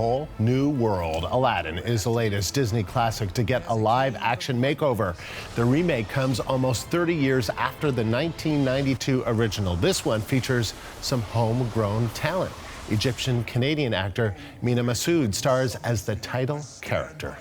whole new world. Aladdin is the latest Disney classic to get a live-action makeover. The remake comes almost 30 years after the 1992 original. This one features some homegrown talent. Egyptian-Canadian actor Mena Massoud stars as the title character.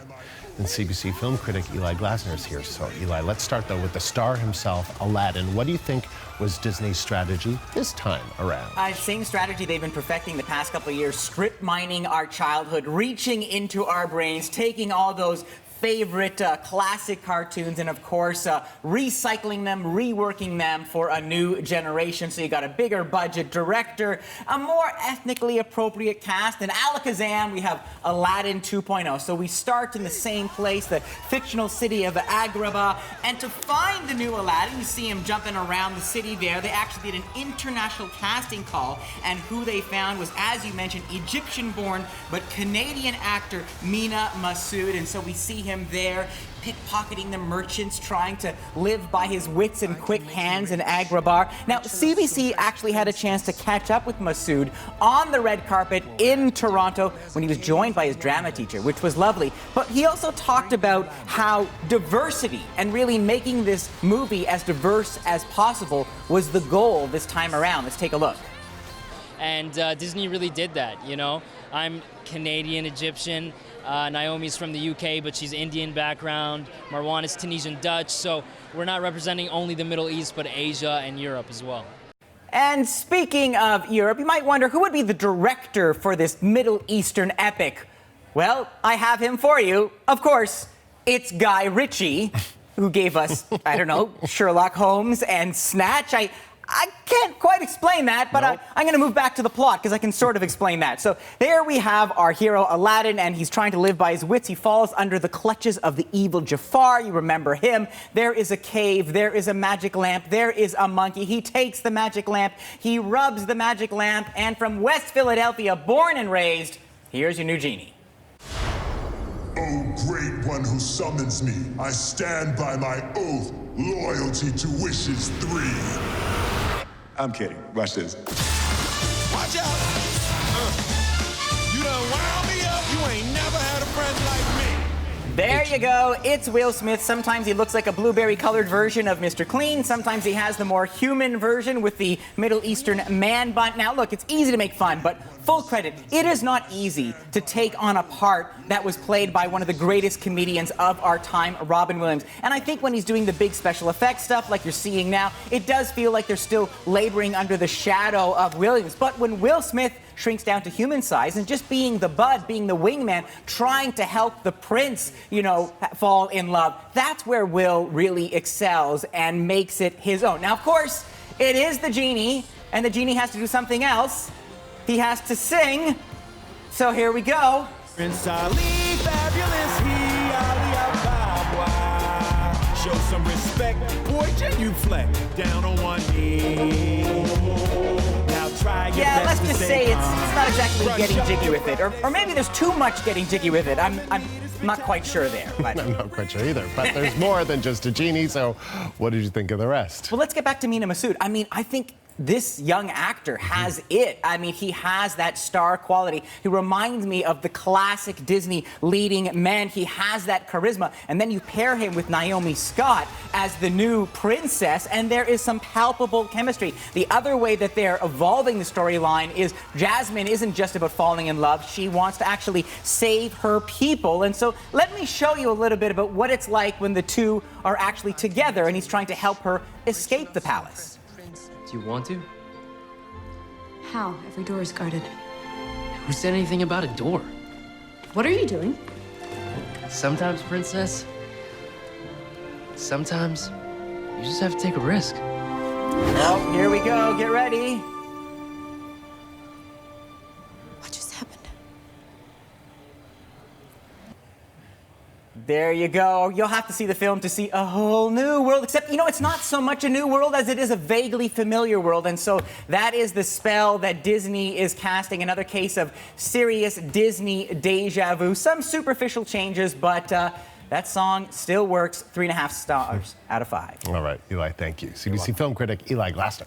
And CBC film critic Eli Glasner is here. So, Eli, let's start, though, with the star himself, Aladdin. What do you think was Disney's strategy this time around? Same strategy they've been perfecting the past couple of years, strip mining our childhood, reaching into our brains, taking all those favorite classic cartoons and, of course, recycling them, reworking them for a new generation. So you got a bigger budget director, a more ethnically appropriate cast, and Alakazam, we have Aladdin 2.0. So we start in the same place, the fictional city of Agrabah, and to find the new Aladdin, you see him jumping around the city there. They actually did an international casting call, and who they found was, as you mentioned, Egyptian-born but Canadian actor Mena Massoud. And so we see him there pickpocketing the merchants, trying to live by his wits and quick hands in Agrabah. Now, CBC actually had a chance to catch up with Massoud on the red carpet in Toronto when he was joined by his drama teacher, which was lovely. But he also talked about how diversity and really making this movie as diverse as possible was the goal this time around. Let's take a look. And Disney really did that, you know. I'm Canadian Egyptian. Naomi's from the UK, but she's Indian background. Marwan is Tunisian Dutch, so we're not representing only the Middle East, but Asia and Europe as well. And speaking of Europe, you might wonder who would be the director for this Middle Eastern epic. Well, I have him for you. Of course, it's Guy Ritchie, who gave us, I don't know, Sherlock Holmes and Snatch. I can't quite explain that, but nope. I'm going to move back to the plot because I can sort of explain that. So there we have our hero, Aladdin, and he's trying to live by his wits. He falls under the clutches of the evil Jafar. You remember him. There is a cave. There is a magic lamp. There is a monkey. He takes the magic lamp. He rubs the magic lamp. And from West Philadelphia, born and raised, here's your new genie. Oh, great one who summons me, I stand by my oath, loyalty to wishes 3. I'm kidding. Watch this. Watch out! You done wound me up. You ain't never had a friend like me. There you go. It's Will Smith. Sometimes he looks like a blueberry-colored version of Mr. Clean. Sometimes he has the more human version with the Middle Eastern man bun. Now, look, it's easy to make fun, but full credit, it is not easy to take on a part that was played by one of the greatest comedians of our time, Robin Williams. And I think when he's doing the big special effects stuff like you're seeing now, it does feel like they're still laboring under the shadow of Williams. But when Will Smith shrinks down to human size and just being the bud, being the wingman, trying to help the prince, you know, fall in love, that's where Will really excels and makes it his own. Now, of course, it is the genie, and the genie has to do something else. He has to sing. So here we go. Prince Ali, fabulous, he Ali Ababa. Show some respect, boy, genuflect down on one knee. Now try your yeah, best let's just say it's not exactly getting jiggy with it, or maybe there's too much getting jiggy with it. I'm not quite sure there. But. I'm not quite sure either, but there's more than just a genie, so what did you think of the rest? Well, let's get back to Mena Massoud. I mean, I think this young actor has it. I mean, he has that star quality. He reminds me of the classic Disney leading men. He has that charisma. And then you pair him with Naomi Scott as the new princess, and there is some palpable chemistry. The other way that they're evolving the storyline is Jasmine isn't just about falling in love. She wants to actually save her people. And so let me show you a little bit about what it's like when the two are actually together and he's trying to help her escape the palace. Do you want to? How? Every door is guarded. Who said anything about a door? What are you doing? Sometimes, princess. Sometimes you just have to take a risk. Well, here we go. Get ready. What just happened? There you go. You'll have to see the film to see a whole new world, except, you know, it's not so much a new world as it is a vaguely familiar world. And so that is the spell that Disney is casting. Another case of serious Disney deja vu. Some superficial changes, but that song still works. 3.5 stars out of 5. All right, Eli, thank you. CBC film critic Eli Glasner.